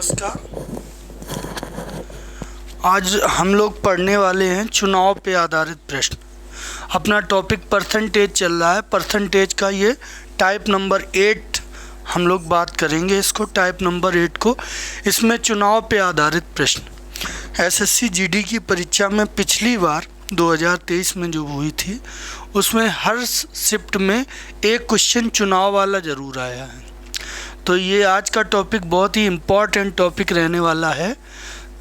नमस्कार। आज हम लोग पढ़ने वाले हैं चुनाव पे आधारित प्रश्न। अपना टॉपिक परसेंटेज चल रहा है। परसेंटेज का ये टाइप नंबर 8 हम लोग बात करेंगे, इसको टाइप नंबर 8 को। इसमें चुनाव पे आधारित प्रश्न एसएससी जीडी की परीक्षा में पिछली बार 2023 में जो हुई थी उसमें हर शिफ्ट में एक क्वेश्चन चुनाव वाला ज़रूर आया है। तो ये आज का टॉपिक बहुत ही इम्पॉर्टेंट टॉपिक रहने वाला है।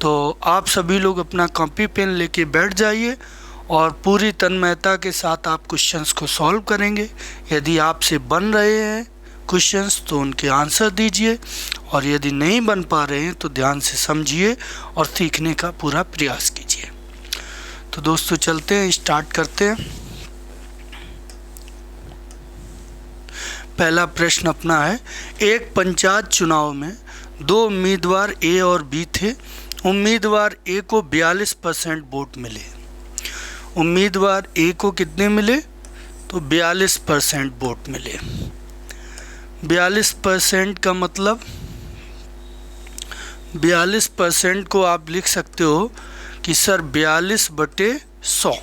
तो आप सभी लोग अपना कॉपी पेन लेके बैठ जाइए और पूरी तन्मयता के साथ आप क्वेश्चंस को सॉल्व करेंगे। यदि आपसे बन रहे हैं क्वेश्चंस तो उनके आंसर दीजिए, और यदि नहीं बन पा रहे हैं तो ध्यान से समझिए और सीखने का पूरा प्रयास कीजिए। तो दोस्तों चलते हैं, स्टार्ट करते हैं। पहला प्रश्न अपना है, एक पंचायत चुनाव में दो उम्मीदवार ए और बी थे। उम्मीदवार ए को 42% वोट मिले। उम्मीदवार ए को कितने मिले? तो 42% वोट मिले। 42% का मतलब 42% को आप लिख सकते हो कि सर 42/100।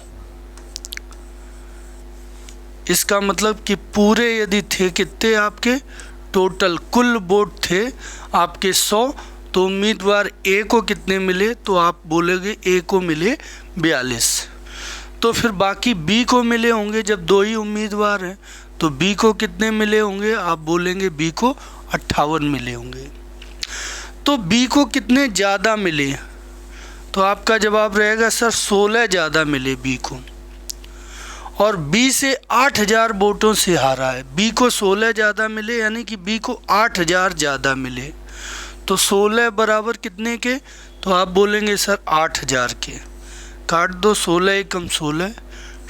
इसका मतलब कि पूरे यदि थे कितने आपके टोटल कुल वोट थे आपके 100, तो उम्मीदवार ए को कितने मिले? तो आप बोलेंगे ए को मिले 42। तो फिर बाकी बी को मिले होंगे, जब दो ही उम्मीदवार हैं तो बी को कितने मिले होंगे? आप बोलेंगे बी को 58 मिले होंगे। तो बी को कितने ज़्यादा मिले? तो आपका जवाब रहेगा सर 16 ज़्यादा मिले बी को, और बी से 8000 वोटों से हारा है। बी को 16 ज़्यादा मिले यानी कि बी को 8000 ज़्यादा मिले। तो 16 बराबर कितने के? तो आप बोलेंगे सर 8000 के। काट दो, 16 एकम 16,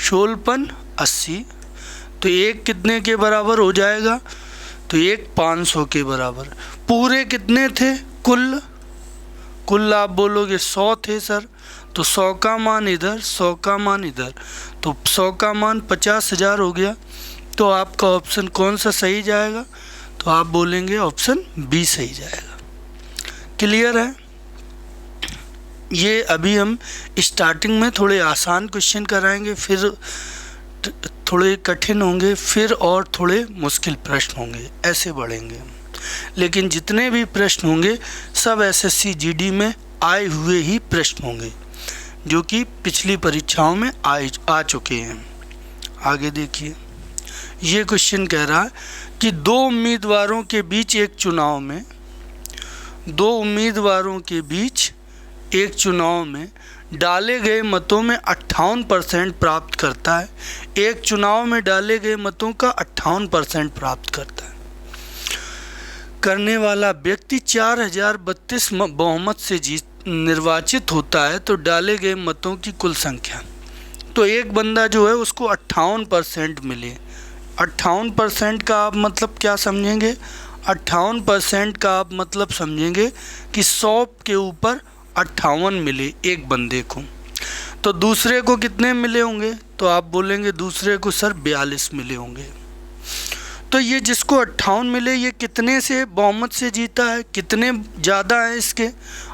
16 80। तो एक कितने के बराबर हो जाएगा? तो एक 500 के बराबर। पूरे कितने थे कुल आप बोलोगे 100 थे सर, तो 100 का मान इधर, 100 का मान इधर, तो 100 का मान 50,000 हो गया। तो आपका ऑप्शन कौन सा सही जाएगा? तो आप बोलेंगे ऑप्शन बी सही जाएगा। क्लियर है? ये अभी हम स्टार्टिंग में थोड़े आसान क्वेश्चन कराएंगे, फिर थोड़े कठिन होंगे, फिर और थोड़े मुश्किल प्रश्न होंगे, ऐसे बढ़ेंगे। लेकिन जितने भी प्रश्न होंगे सब एसएससी जीडी में आए हुए ही प्रश्न होंगे, जो कि पिछली परीक्षाओं में आ चुके हैं। आगे देखिए, ये क्वेश्चन कह रहा है कि दो उम्मीदवारों के बीच एक चुनाव में डाले गए मतों में 58% प्राप्त करता है। एक चुनाव में डाले गए मतों का 58% प्राप्त करता है करने वाला व्यक्ति 4032 बहुमत से निर्वाचित होता है। तो डाले गए मतों की कुल संख्या, तो एक बंदा जो है उसको 58% मिले। 58% का आप मतलब क्या समझेंगे? 58% का आप मतलब समझेंगे कि 100 के ऊपर 58 मिले एक बंदे को। तो दूसरे को कितने मिले होंगे? तो आप बोलेंगे दूसरे को सर 42 मिले होंगे। तो ये जिसको 58 मिले ये कितने से बहुमत से जीता है? कितने ज़्यादा है इसके?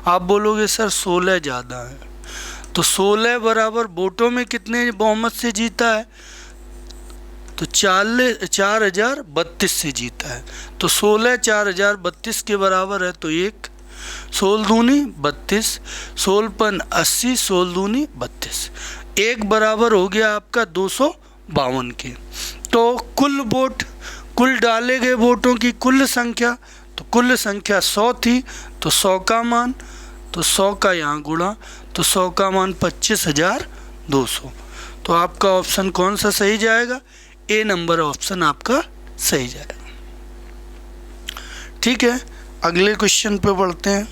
आप बोलोगे सर 16 ज़्यादा है। तो 16 बराबर वोटों में कितने बहुमत से जीता है? तो 4032 से जीता है। तो 16 4032 के बराबर है, तो एक 16 दूनी 32, 16 80, 16 दूनी 32, एक बराबर हो गया आपका 252 के। तो कुल डाले गए वोटों की कुल संख्या, तो कुल संख्या 100 थी, तो 100 का मान, तो 100 का यहाँ गुणा, तो 100 का मान 25,200। तो आपका ऑप्शन कौन सा सही जाएगा? ए नंबर ऑप्शन आपका सही जाएगा। ठीक है, अगले क्वेश्चन पे बढ़ते हैं।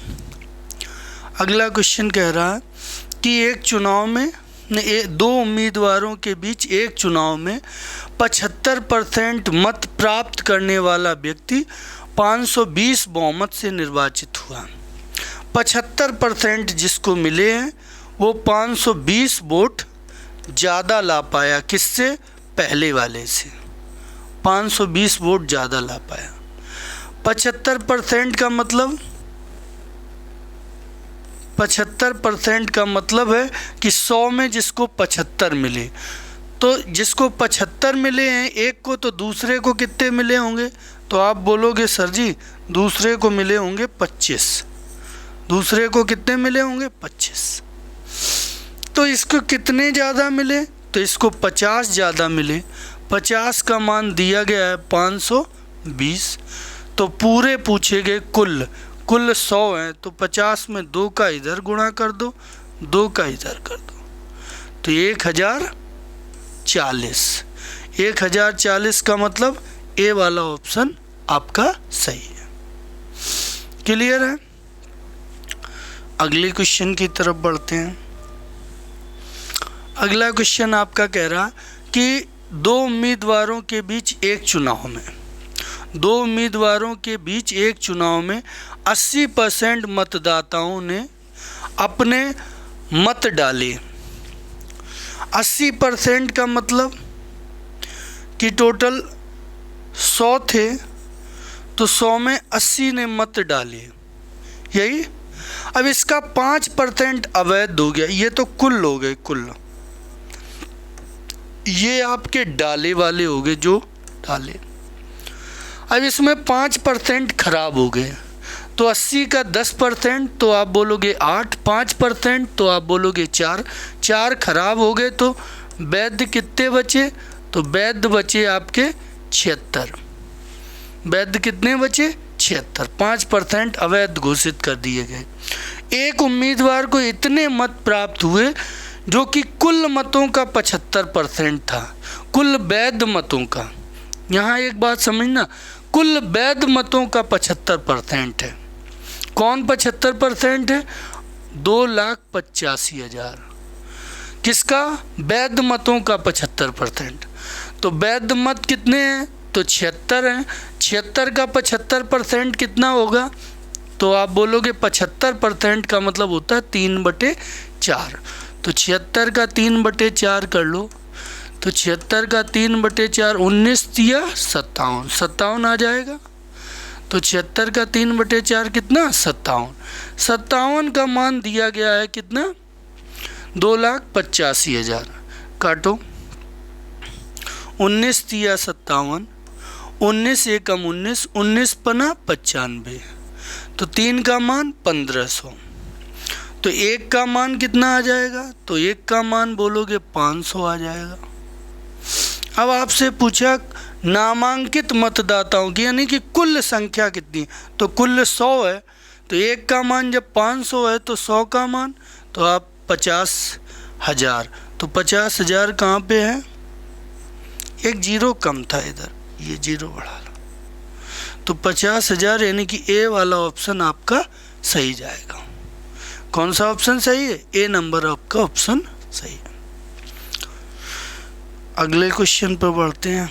अगला क्वेश्चन कह रहा है कि एक चुनाव में दो उम्मीदवारों के बीच एक चुनाव में 75% मत प्राप्त करने वाला व्यक्ति 520 बहुमत से निर्वाचित हुआ। 75% जिसको मिले हैं वो 520 वोट ज़्यादा ला पाया। किससे? पहले वाले से 520 वोट ज़्यादा ला पाया। 75% का मतलब 75% का मतलब है कि 100 में जिसको 75 मिले, तो जिसको 75 मिले हैं एक को, तो दूसरे को कितने मिले होंगे? तो आप बोलोगे सर जी दूसरे को मिले होंगे 25। दूसरे को कितने मिले होंगे? 25। तो इसको कितने ज़्यादा मिले? तो इसको 50 ज़्यादा मिले। 50 का मान दिया गया है 520। तो पूरे पूछे गए कुल 100 हैं, तो 50 में 2 का इधर गुणा कर दो, 2 का इधर कर दो, तो 1040। 1040 का मतलब ए वाला ऑप्शन आपका सही है। क्लियर है? अगले क्वेश्चन की तरफ बढ़ते हैं। अगला क्वेश्चन आपका कह रहा कि 2 उम्मीदवारों के बीच एक चुनाव में 80% मतदाताओं ने अपने मत डाले। 80% का मतलब कि टोटल 100 थे, तो 100 में 80 ने मत डाले, यही। अब इसका 5% अवैध हो गया, ये तो कुल हो गए, कुल। ये आपके डाले वाले हो गए जो डाले। अब इसमें 5% खराब हो गए, तो 80 का 10%, तो आप बोलोगे 8। 5% तो आप बोलोगे 4। 4 खराब हो गए, तो वैध कितने बचे? तो वैध बचे आपके 76। वैध कितने बचे? 76। 5% अवैध घोषित कर दिए गए। एक उम्मीदवार को इतने मत प्राप्त हुए जो कि कुल मतों का 75% था, कुल वैध मतों का। यहाँ एक बात समझना, कुल वैध मतों का 75% है। कौन 75% है? 2,85,000। किसका? वैध मतों का 75%। तो वैध मत कितने हैं? तो 76 हैं। 76 का 75% कितना होगा? तो आप बोलोगे 75% का मतलब होता है 3/4। तो 76 का 3/4 कर लो, तो 76 का 3/4 19 या 57, 57 आ जाएगा। तो 76 का 3/4 कितना? 57। 57 का मान दिया गया है कितना? 2,85,000। काटो, 19 या 57, 19 एकम 19, 19 पना 95, तो 3 का मान 1500। तो 1 का मान कितना आ जाएगा? तो 1 का मान बोलोगे 500 आ जाएगा। अब आपसे पूछा नामांकित मतदाताओं की, यानी कि कुल संख्या कितनी? तो कुल 100 है, तो 1 का मान जब 500 है तो 100 का मान, तो आप 50,000। तो 50,000 कहाँ पे है? एक जीरो कम था इधर, ये जीरो बढ़ा लो, तो 50,000, यानी कि ए वाला ऑप्शन आपका सही जाएगा। कौन सा ऑप्शन सही है? ए नंबर आपका ऑप्शन सही है। अगले क्वेश्चन पर बढ़ते हैं।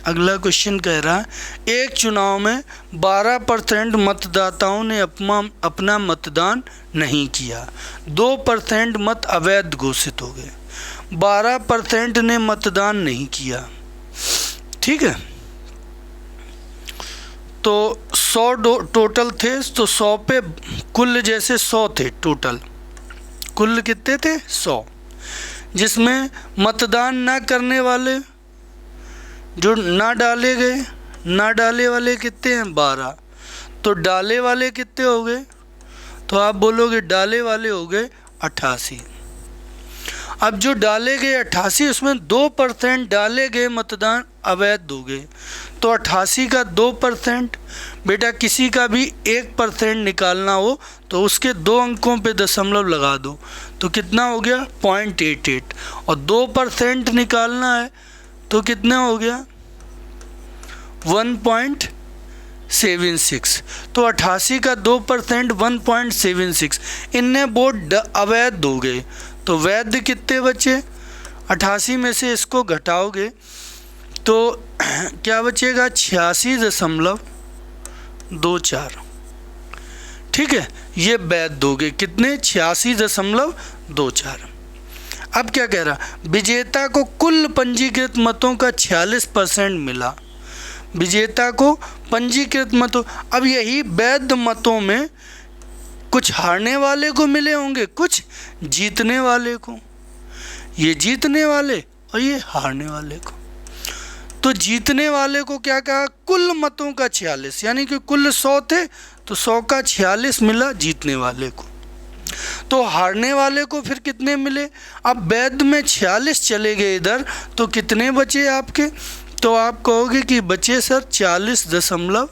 अगला क्वेश्चन कह रहा है, एक चुनाव में 12% मतदाताओं ने अपना मतदान नहीं किया, 2% मत अवैध घोषित हो गए, 12% ने मतदान नहीं किया। ठीक है, तो 100 टोटल थे, तो 100 पे कुल जैसे 100 थे टोटल, कुल कितने थे? 100, जिसमें मतदान ना करने वाले जो ना डाले गए, ना डाले वाले कितने हैं? 12। तो डाले वाले कितने हो गए? तो आप बोलोगे डाले वाले हो गए 88। अब जो डाले गए 88, उसमें 2% डाले गए मतदान अवैध हो गए, तो 88 का 2%। बेटा किसी का भी 1% निकालना हो तो उसके 2 अंकों पे दशमलव लगा दो, तो कितना हो गया? 0.88। और 2% निकालना है तो कितना हो गया? 1.76। तो 88 का 2% 1.76, इनने वोट अवैध हो गए, तो वैध कितने बचे? 88 में से इसको घटाओगे तो क्या बचेगा? 86.24। ठीक है, ये वैध हो गए कितने? 86.24। अब क्या कह रहा? विजेता को कुल पंजीकृत मतों का 46% मिला, विजेता को पंजीकृत मतों। अब यही वैध मतों में कुछ हारने वाले को मिले होंगे, कुछ जीतने वाले को, ये जीतने वाले और ये हारने वाले को। तो जीतने वाले को क्या कहा, कुल मतों का 46, यानी कि कुल 100 थे तो 100 का 46 मिला जीतने वाले को। तो हारने वाले को फिर कितने मिले, अब वैध में 46 चले गए इधर, तो कितने बचे आपके, तो आप कहोगे कि बचे सर 40.24,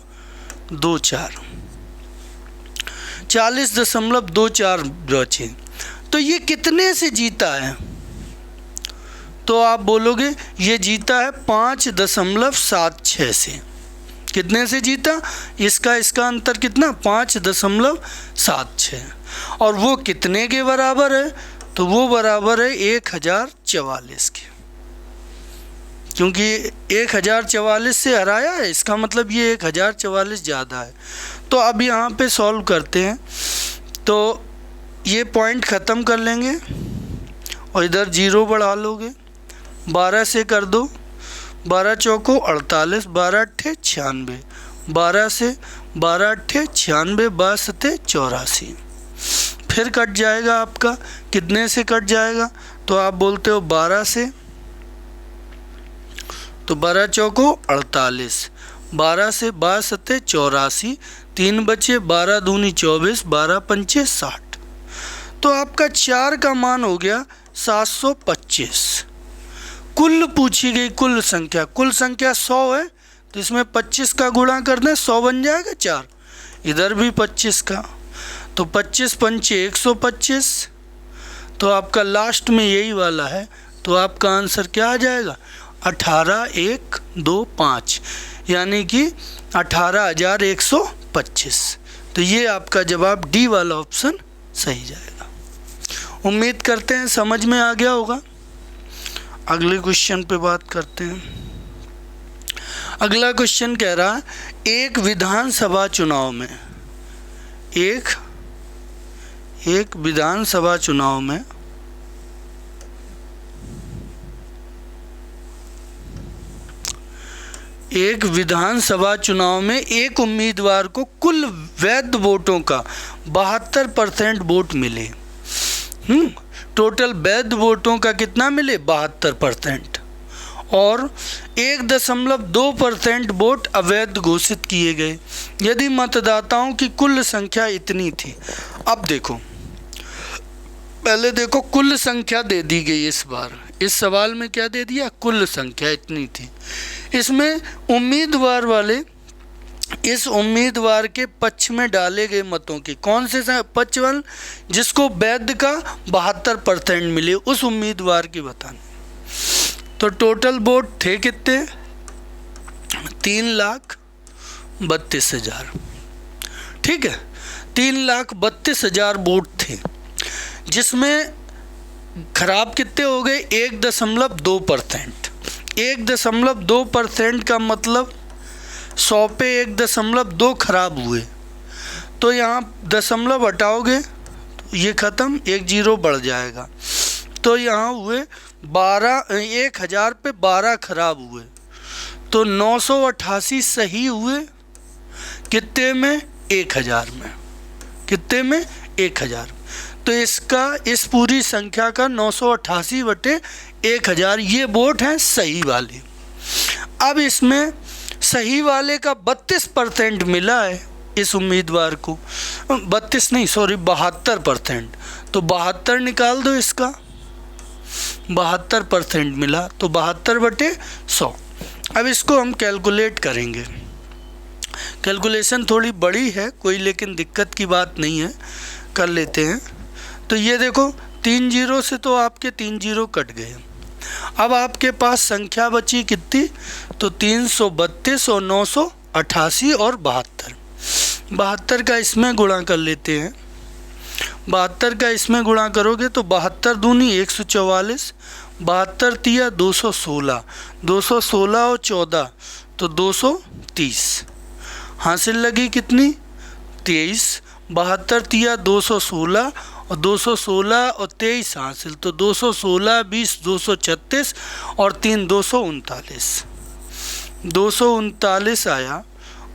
40.24 बचे। तो ये कितने से जीता है, तो आप बोलोगे ये जीता है 5.76 से। कितने से जीता, इसका अंतर कितना, 5.76, और वो कितने के बराबर है, तो वो बराबर है 1044 के, क्योंकि 1044 से हराया है, इसका मतलब ये 1044 ज़्यादा है। तो अब यहाँ पे सॉल्व करते हैं, तो ये पॉइंट ख़त्म कर लेंगे और इधर 0 बढ़ा लोगे, 12 से कर दो, 12 चौको 48, 12 अट्ठे 96, 12 से 12 अट्ठे 96, 12 सत्ते 84, फिर कट जाएगा आपका, कितने से कट जाएगा, तो आप बोलते हो 12 से, तो 12 चौको 48, 12 से 12 सत्ते 84, 3 बचे, 12 दूनी 24, 12 पंचे 60, तो आपका 4 का मान हो गया 725। कुल पूछी गई कुल संख्या 100 है, तो इसमें 25 का गुणा कर दें, 100 बन जाएगा 4, इधर भी 25 का, तो 25 पंचे 125, तो आपका लास्ट में यही वाला है, तो आपका आंसर क्या आ जाएगा, 18,125, यानी कि 18,125। तो ये आपका जवाब डी वाला ऑप्शन सही जाएगा। उम्मीद करते हैं समझ में आ गया होगा। अगले क्वेश्चन पे बात करते हैं। अगला क्वेश्चन कह रहा है, एक विधानसभा चुनाव में एक विधानसभा चुनाव में एक उम्मीदवार को कुल वैध वोटों का 72% वोट मिले। टोटल वैध वोटों का कितना मिले, 72%, और 1.2% वोट अवैध घोषित किए गए यदि मतदाताओं की कुल संख्या इतनी थी। अब देखो, पहले देखो कुल संख्या दे दी गई, इस बार इस सवाल में क्या दे दिया, कुल संख्या इतनी थी। इसमें उम्मीदवार वाले, इस उम्मीदवार के पक्ष में डाले गए मतों की, कौन से पक्ष वाले, जिसको वैध का 72% मिले, उस उम्मीदवार की बतानी। तो टोटल वोट थे कितने, 3,32,000, ठीक है, 3,32,000 वोट थे, जिसमें खराब कितने हो गए, 1.2%। 1.2% का मतलब 100 पे 1.2 खराब हुए, तो यहाँ दशमलव हटाओगे तो ये ख़त्म, 1 0 बढ़ जाएगा, तो यहाँ हुए 1000 पे 12 खराब हुए, तो 988 सही हुए, कितने में, 1000 में, कितने में, 1000। तो इसका, इस पूरी संख्या का 988/1000 ये वोट हैं सही वाले। अब इसमें सही वाले का 32% मिला है इस उम्मीदवार को, 72%, तो 72 निकाल दो, इसका 72% मिला, तो 72/100। अब इसको हम कैलकुलेट करेंगे। कैलकुलेशन थोड़ी बड़ी है कोई, लेकिन दिक्कत की बात नहीं है, कर लेते हैं। तो ये देखो 3 0 से तो आपके 3 0 कट गए। अब आपके पास संख्या बची कितनी, तो 332 और 988 और 72। 72 का इसमें गुणा कर लेते हैं। 72 का इसमें गुणा करोगे तो 72 दूनी 144, 72 तिया 216, 216 और 14 तो 230। हासिल लगी कितनी, 23। 72 तिया 216 और 216 और 23 हासिल, तो 216 20 236 और 3 239। 239 आया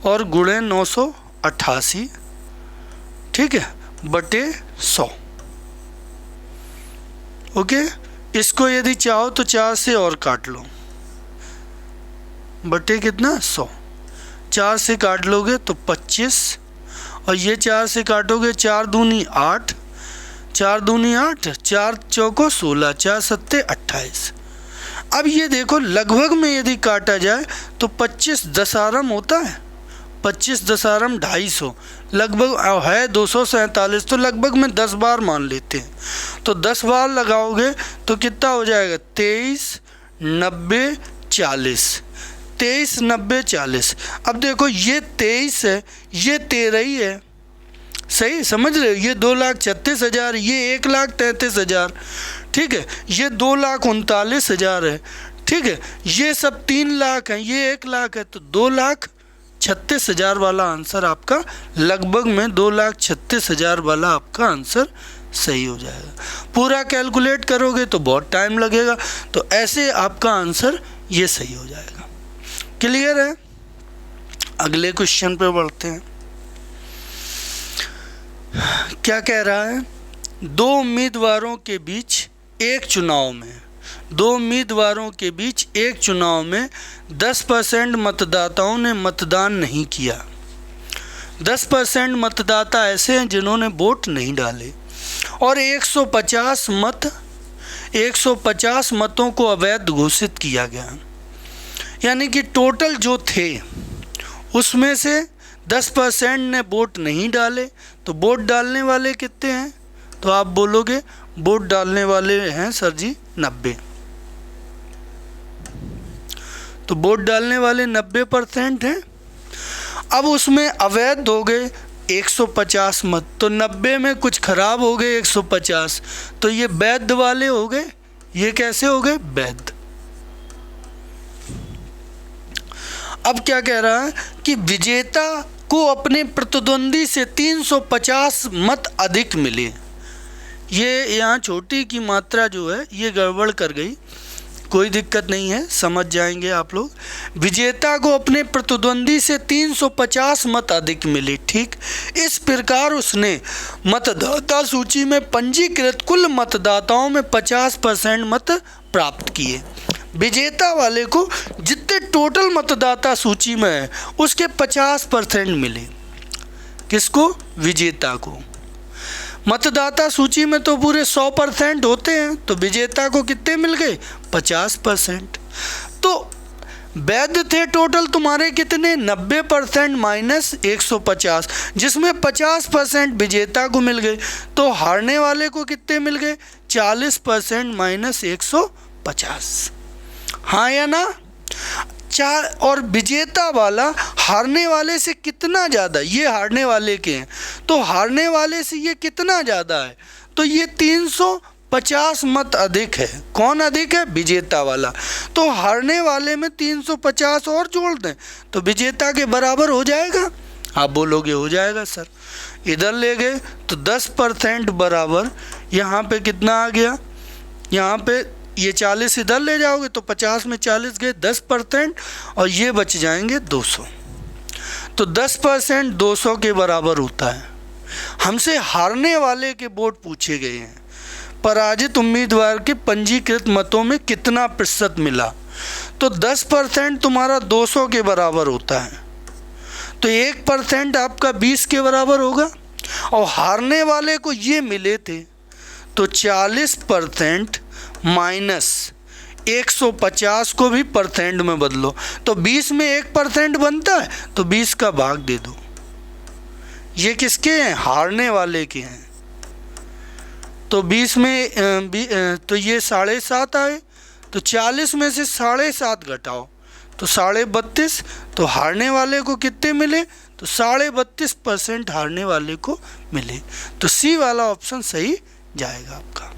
और गुणे 988, ठीक है, बटे 100। ओके, इसको यदि चाहो तो 4 से और काट लो, बटे कितना 100। 4 से काट लोगे तो 25, और ये 4 से काटोगे 4 दूनी 8, 4 दूनी 8, 4 चौको 16, 4 सत्ते 28। अब ये देखो लगभग में यदि काटा जाए तो 25 दशारम होता है, 25 दशारम 250, लगभग है 247, तो लगभग में 10 बार मान लेते हैं। तो 10 बार लगाओगे तो कितना हो जाएगा 23, 90, 40, 23, 90, 40। अब देखो ये 23 है, ये 13 ही है, सही समझ रहे हो। ये 2,36,000, ये 1,33,000, ठीक है। ये 2,39,000 है, ठीक है। ये सब 3 लाख हैं, ये 1 लाख है, तो 2,36,000 वाला आंसर आपका, लगभग में 2,36,000 वाला आपका आंसर सही हो जाएगा। पूरा कैलकुलेट करोगे तो बहुत टाइम लगेगा, तो ऐसे आपका आंसर ये सही हो जाएगा। क्लियर है? अगले क्वेश्चन पे बढ़ते हैं। क्या कह रहा है? 2 उम्मीदवारों के बीच एक चुनाव में 10% मतदाताओं ने मतदान नहीं किया। 10% मतदाता ऐसे हैं जिन्होंने वोट नहीं डाले, और 150 मतों को अवैध घोषित किया गया। यानी कि टोटल जो थे उसमें से 10% ने वोट नहीं डाले, तो वोट डालने वाले कितने हैं? तो आप बोलोगे वोट डालने वाले हैं सर जी 90। तो वोट डालने वाले 90% हैं। अब उसमें अवैध हो गए 150 मत, तो 90 में कुछ खराब हो गए 150, तो ये वैध वाले हो गए। ये कैसे हो गए? वैध। अब क्या कह रहा है कि विजेता को अपने प्रतिद्वंदी से 350 मत अधिक मिले। ये यहाँ छोटी की मात्रा जो है ये गड़बड़ कर गई, कोई दिक्कत नहीं है, समझ जाएंगे आप लोग। विजेता को अपने प्रतिद्वंदी से 350 मत अधिक मिले, ठीक। इस प्रकार उसने मतदाता सूची में पंजीकृत कुल मतदाताओं में 50% मत प्राप्त किए। विजेता वाले को जितने टोटल मतदाता सूची में है उसके 50% मिले। किसको? विजेता को। मतदाता सूची में तो पूरे 100% होते हैं, तो विजेता को कितने मिल गए? 50%। तो वैध थे टोटल तुम्हारे कितने? 90% माइनस 150, जिसमें 50% विजेता को मिल गए। तो हारने वाले को कितने मिल गए? 40% माइनस 150। हाँ या ना? और विजेता वाला हारने वाले से कितना ज़्यादा? ये हारने वाले के हैं, तो हारने वाले से ये कितना ज़्यादा है? तो ये 350 मत अधिक है। कौन अधिक है? विजेता वाला। तो हारने वाले में 350 और जोड़ दें तो विजेता के बराबर हो जाएगा। आप बोलोगे हो जाएगा सर। इधर ले गए तो 10% बराबर, यहाँ पे कितना आ गया? यहाँ पे ये 40 इधर ले जाओगे तो 50 में 40 गए, 10%, और ये बच जाएंगे 200। तो 10% 200 के बराबर होता है। हमसे हारने वाले के वोट पूछे गए हैं। पराजित उम्मीदवार के पंजीकृत मतों में कितना प्रतिशत मिला? तो 10% तुम्हारा 200 के बराबर होता है, तो 1% आपका 20 के बराबर होगा। और हारने वाले को ये मिले थे, तो 40% माइनस 150 को भी परसेंट में बदलो, तो 20 में 1% बनता है, तो 20 का भाग दे दो। ये किसके हैं? हारने वाले के हैं। तो 20 में तो ये 7.5 आए, तो 40 में से 7.5 घटाओ तो 32.5। तो हारने वाले को कितने मिले? तो 32.5% हारने वाले को मिले। तो सी वाला ऑप्शन सही जाएगा आपका।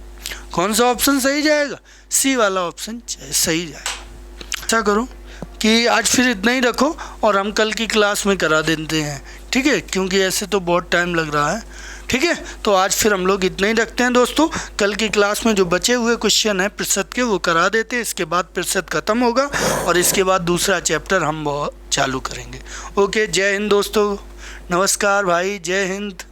कौन सा ऑप्शन सही जाएगा? सी वाला ऑप्शन सही जाएगा। अच्छा करो कि आज फिर इतना ही रखो और हम कल की क्लास में करा देते हैं, ठीक है, क्योंकि ऐसे तो बहुत टाइम लग रहा है। ठीक है, तो आज फिर हम लोग इतना ही रखते हैं दोस्तों। कल की क्लास में जो बचे हुए क्वेश्चन हैं प्रतिशत के वो करा देते हैं, इसके बाद प्रतिशत खत्म होगा और इसके बाद दूसरा चैप्टर हम चालू करेंगे। ओके, जय हिंद दोस्तों, नमस्कार भाई, जय हिंद।